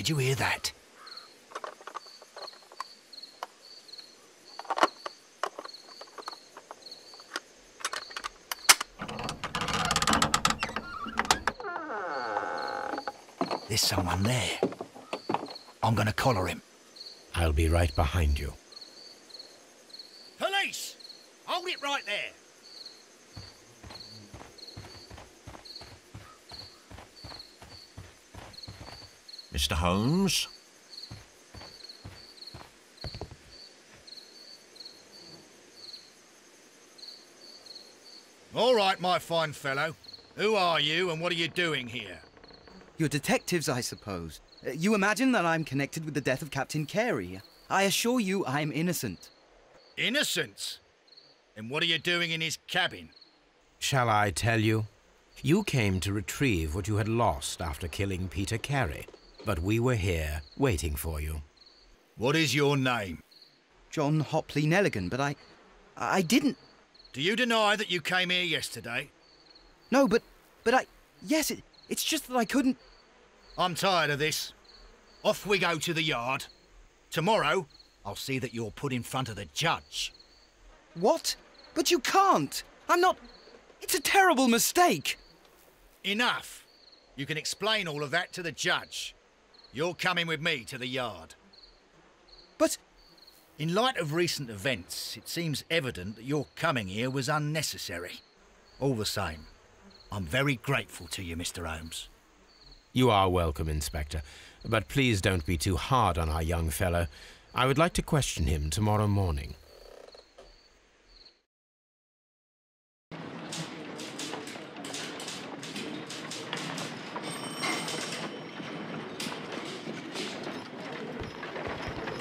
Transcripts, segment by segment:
Did you hear that? There's someone there. I'm gonna collar him. I'll be right behind you. Police! Hold it right there. Mr. Holmes? All right, my fine fellow. Who are you and what are you doing here? You're detectives, I suppose. You imagine that I'm connected with the death of Captain Carey. I assure you I'm innocent. Innocent? And what are you doing in his cabin? Shall I tell you? You came to retrieve what you had lost after killing Peter Carey, but we were here waiting for you. What is your name? John Hopley Nelligan, but I didn't... Do you deny that you came here yesterday? No, but yes, it's just that I couldn't... I'm tired of this. Off we go to the yard. Tomorrow, I'll see that you're put in front of the judge. What? But you can't! I'm not... It's a terrible mistake! Enough! You can explain all of that to the judge. You're coming with me to the yard. But... In light of recent events, it seems evident that your coming here was unnecessary. All the same, I'm very grateful to you, Mr. Holmes. You are welcome, Inspector, but please don't be too hard on our young fellow. I would like to question him tomorrow morning.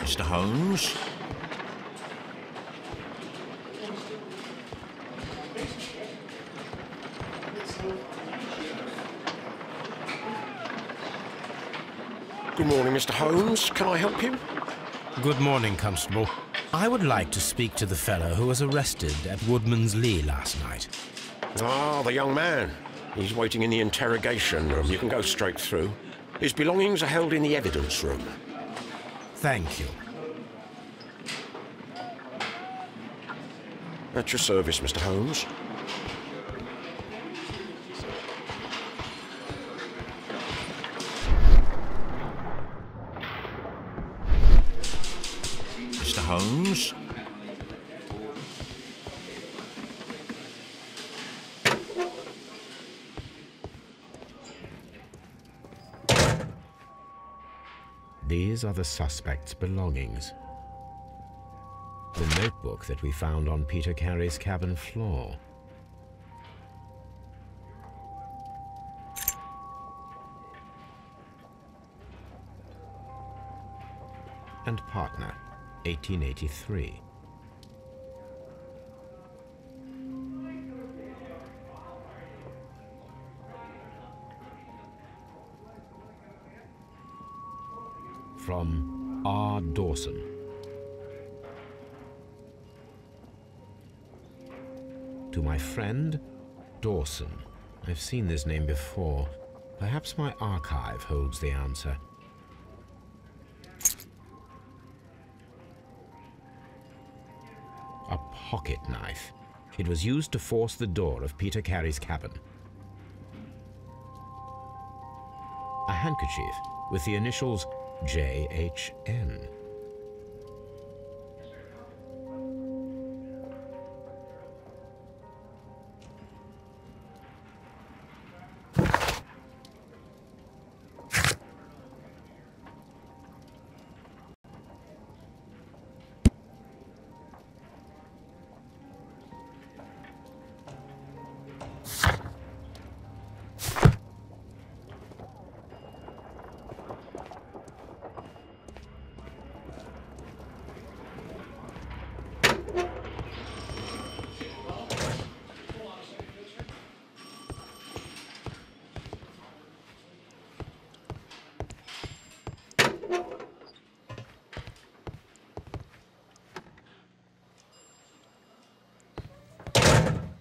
Mr. Holmes? Good morning, Mr. Holmes. Can I help you? Good morning, Constable. I would like to speak to the fellow who was arrested at Woodman's Lee last night. Ah, the young man. He's waiting in the interrogation room. You can go straight through. His belongings are held in the evidence room. Thank you. At your service, Mr. Holmes. Mr. Holmes? These are the suspect's belongings. The notebook that we found on Peter Carey's cabin floor. And partner, 1883. From R. Dawson. To my friend, Dawson. I've seen this name before. Perhaps my archive holds the answer. A pocket knife. It was used to force the door of Peter Carey's cabin. A handkerchief with the initials J.H.N.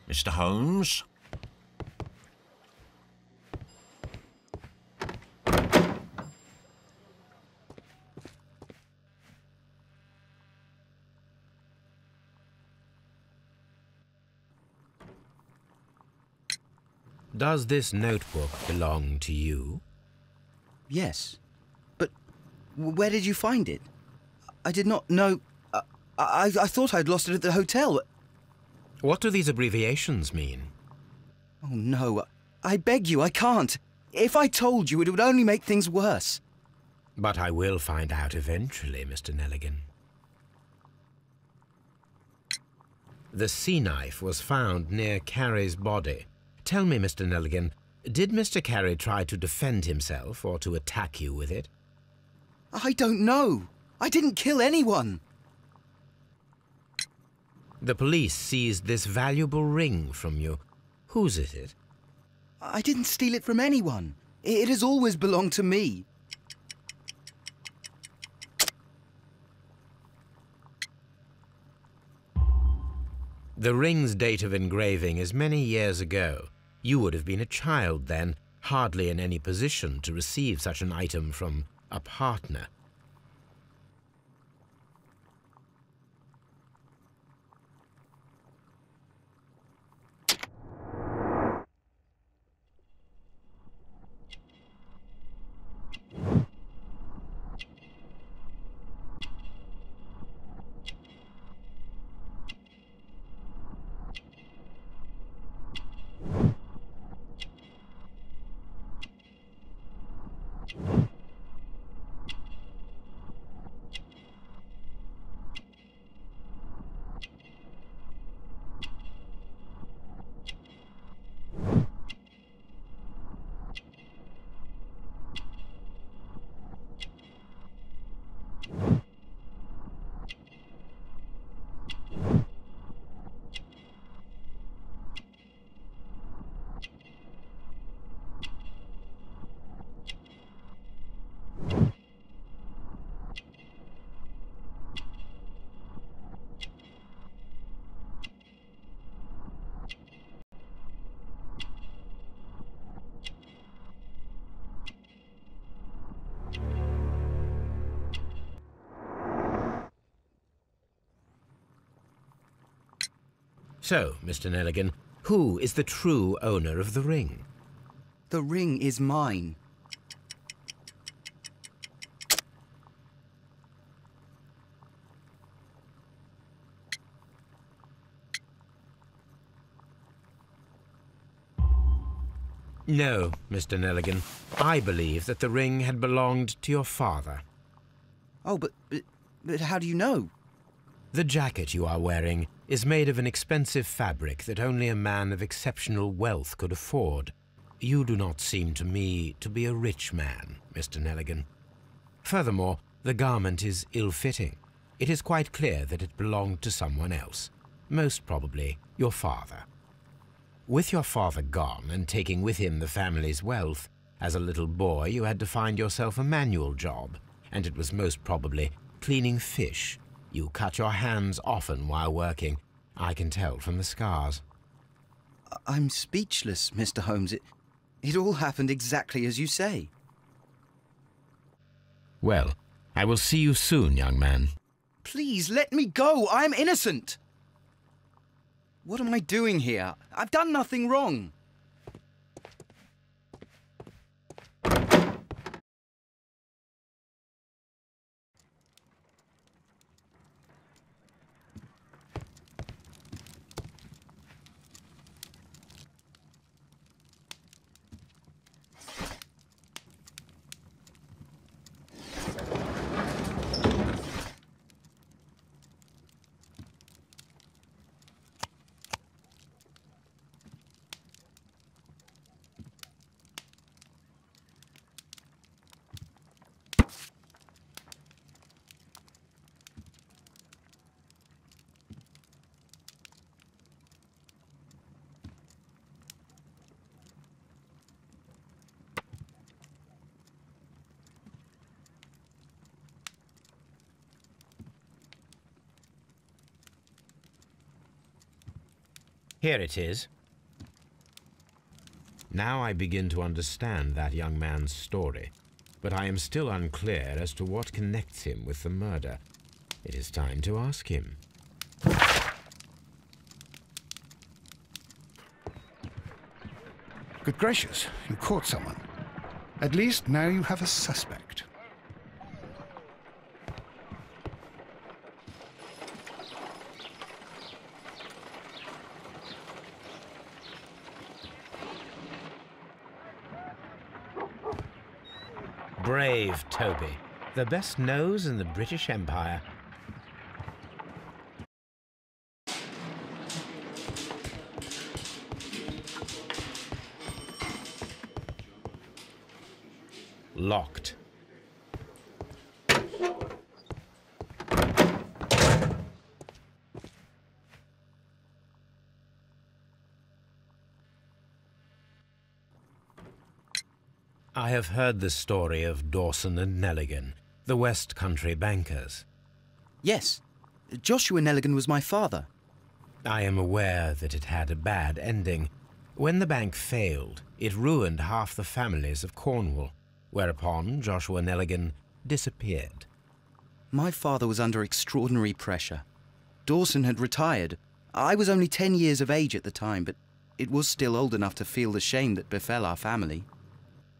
Mr. Holmes? Does this notebook belong to you? Yes. But where did you find it? I did not know... I thought I'd lost it at the hotel. What do these abbreviations mean? Oh, no. I beg you, I can't. If I told you, it would only make things worse. But I will find out eventually, Mr. Nelligan. The sea knife was found near Carey's body. Tell me, Mr. Nelligan, did Mr. Carey try to defend himself or to attack you with it? I don't know. I didn't kill anyone. The police seized this valuable ring from you. Whose is it? I didn't steal it from anyone. It has always belonged to me. The ring's date of engraving is many years ago. You would have been a child then, hardly in any position to receive such an item from a partner. So, Mr. Nelligan, who is the true owner of the ring? The ring is mine. No, Mr. Nelligan. I believe that the ring had belonged to your father. Oh, but how do you know? The jacket you are wearing is made of an expensive fabric that only a man of exceptional wealth could afford. You do not seem to me to be a rich man, Mr. Nelligan. Furthermore, the garment is ill-fitting. It is quite clear that it belonged to someone else, most probably your father. With your father gone and taking with him the family's wealth, as a little boy you had to find yourself a manual job, and it was most probably cleaning fish. You cut your hands often while working. I can tell from the scars. I'm speechless, Mr. Holmes. It all happened exactly as you say. Well, I will see you soon, young man. Please, let me go. I'm innocent. What am I doing here? I've done nothing wrong. Here it is. Now I begin to understand that young man's story, but I am still unclear as to what connects him with the murder. It is time to ask him. Good gracious, you caught someone. At least now you have a suspect. Brave Toby, the best nose in the British Empire. Locked. I have heard the story of Dawson and Nelligan, the West Country bankers. Yes, Joshua Nelligan was my father. I am aware that it had a bad ending. When the bank failed, it ruined half the families of Cornwall, whereupon Joshua Nelligan disappeared. My father was under extraordinary pressure. Dawson had retired. I was only 10 years of age at the time, but it was still old enough to feel the shame that befell our family.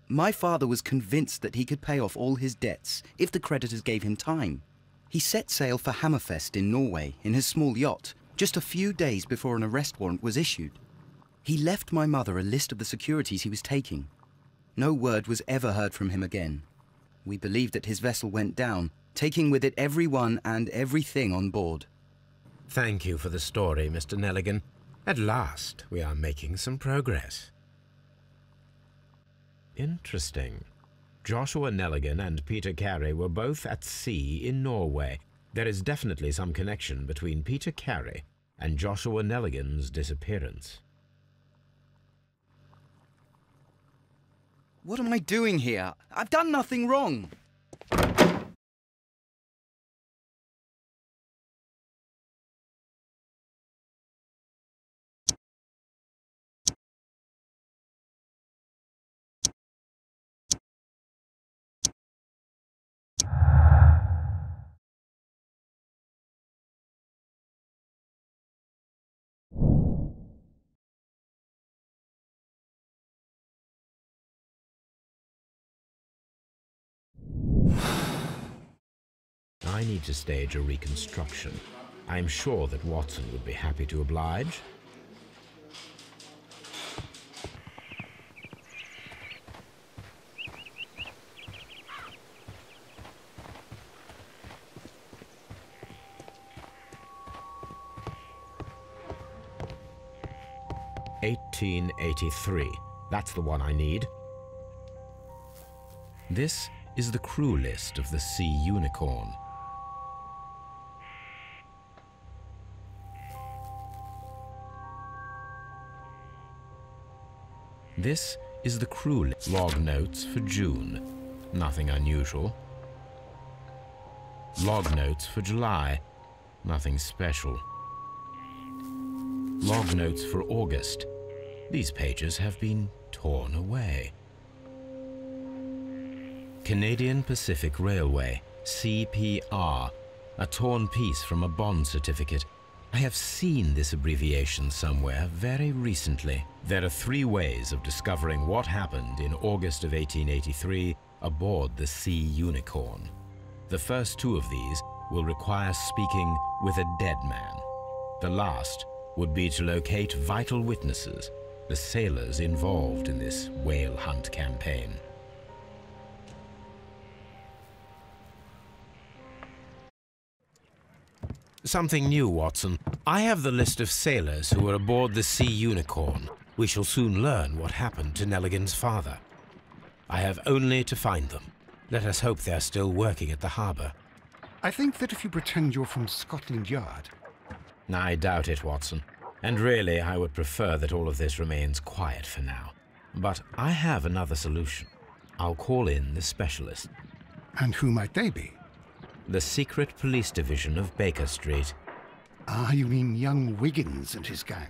My father was convinced that he could pay off all his debts if the creditors gave him time. He set sail for Hammerfest in Norway in his small yacht, just a few days before an arrest warrant was issued. He left my mother a list of the securities he was taking. No word was ever heard from him again. We believe that his vessel went down, taking with it everyone and everything on board. Thank you for the story, Mr. Nelligan. At last, we are making some progress. Interesting. Joshua Nelligan and Peter Carey were both at sea in Norway. There is definitely some connection between Peter Carey and Joshua Nelligan's disappearance. What am I doing here? I've done nothing wrong. I need to stage a reconstruction. I'm sure that Watson would be happy to oblige. "1883. That's the one I need. This is the crew list of the Sea Unicorn. This is the crew log notes for June. Nothing unusual. Log notes for July. Nothing special. Log notes for August. These pages have been torn away. Canadian Pacific Railway, CPR, a torn piece from a bond certificate. I have seen this abbreviation somewhere very recently. There are 3 ways of discovering what happened in August of 1883 aboard the Sea Unicorn. The first 2 of these will require speaking with a dead man. The last would be to locate vital witnesses, the sailors involved in this whale hunt campaign. Something new, Watson. I have the list of sailors who were aboard the Sea Unicorn. We shall soon learn what happened to Nelligan's father. I have only to find them. Let us hope they're still working at the harbour. I think that if you pretend you're from Scotland Yard... I doubt it, Watson. And really, I would prefer that all of this remains quiet for now. But I have another solution. I'll call in the specialist. And who might they be? The secret police division of Baker Street. Ah, you mean young Wiggins and his gang?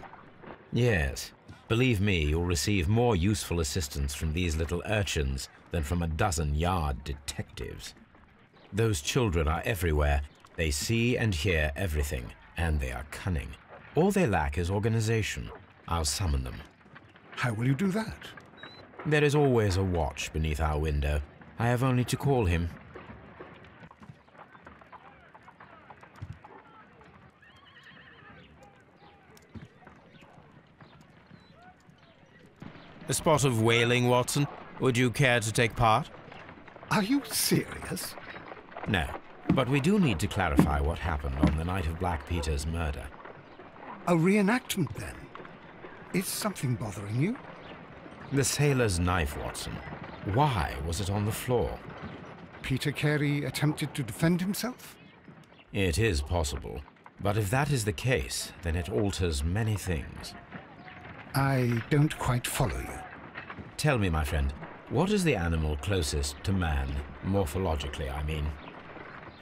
Yes. Believe me, you'll receive more useful assistance from these little urchins than from a dozen yard detectives. Those children are everywhere. They see and hear everything, and they are cunning. All they lack is organization. I'll summon them. How will you do that? There is always a watch beneath our window. I have only to call him. A spot of whaling, Watson. Would you care to take part? Are you serious? No, but we do need to clarify what happened on the night of Black Peter's murder. A reenactment, then? Is something bothering you? The sailor's knife, Watson. Why was it on the floor? Peter Carey attempted to defend himself? It is possible, but if that is the case, then it alters many things. I don't quite follow you. Tell me, my friend, what is the animal closest to man, morphologically, I mean?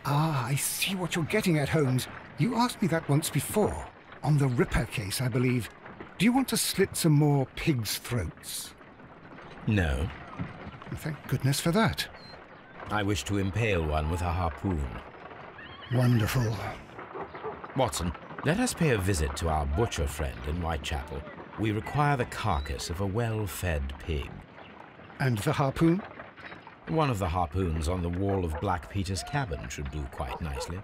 Ah, I see what you're getting at, Holmes. You asked me that once before. On the Ripper case, I believe. Do you want to slit some more pigs' throats? No. Thank goodness for that. I wish to impale one with a harpoon. Wonderful. Watson, let us pay a visit to our butcher friend in Whitechapel. We require the carcass of a well-fed pig. And the harpoon? One of the harpoons on the wall of Black Peter's cabin should do quite nicely.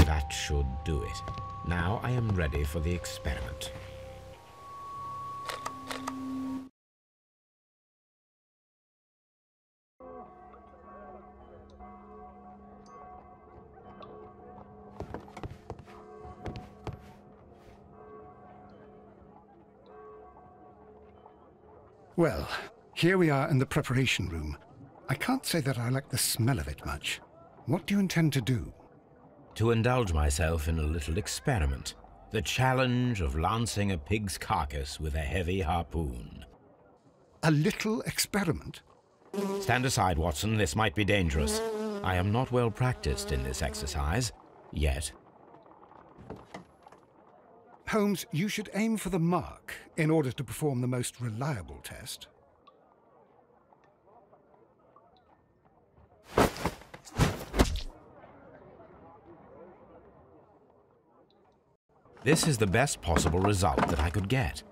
That should do it. Now I am ready for the experiment. Well, here we are in the preparation room. I can't say that I like the smell of it much. What do you intend to do? To indulge myself in a little experiment. The challenge of lancing a pig's carcass with a heavy harpoon. A little experiment? Stand aside, Watson. This might be dangerous. I am not well practiced in this exercise, yet. Holmes, you should aim for the mark in order to perform the most reliable test. This is the best possible result that I could get.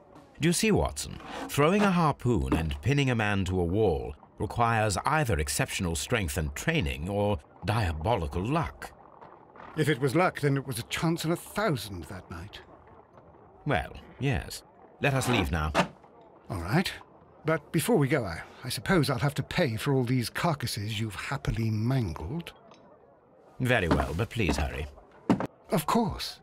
Do you see, Watson? Throwing a harpoon and pinning a man to a wall requires either exceptional strength and training or diabolical luck. If it was luck, then it was a chance in 1,000 that night. Well, yes. Let us leave now. All right. But before we go, I suppose I'll have to pay for all these carcasses you've happily mangled. Very well, but please hurry. Of course.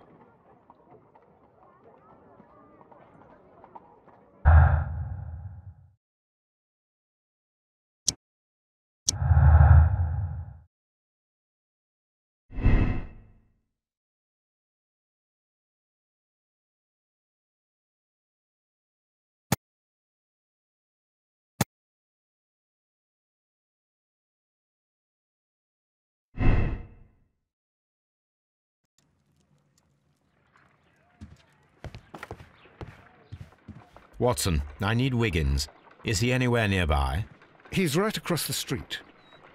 Watson, I need Wiggins. Is he anywhere nearby? He's right across the street.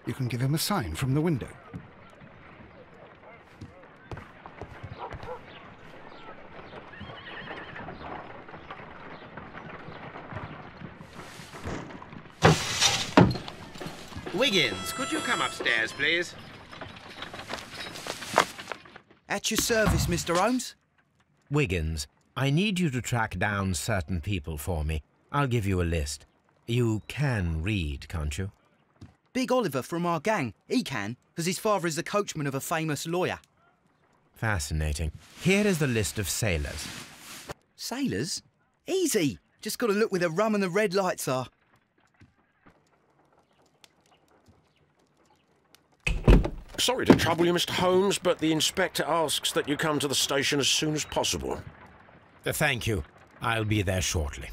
You can give him a sign from the window. Wiggins, could you come upstairs, please? At your service, Mr. Holmes. Wiggins, I need you to track down certain people for me. I'll give you a list. You can read, can't you? Big Oliver from our gang. He can, because his father is the coachman of a famous lawyer. Fascinating. Here is the list of sailors. Sailors? Easy. Just got to look where the rum and the red lights are. Sorry to trouble you, Mr. Holmes, but the inspector asks that you come to the station as soon as possible. Thank you. I'll be there shortly.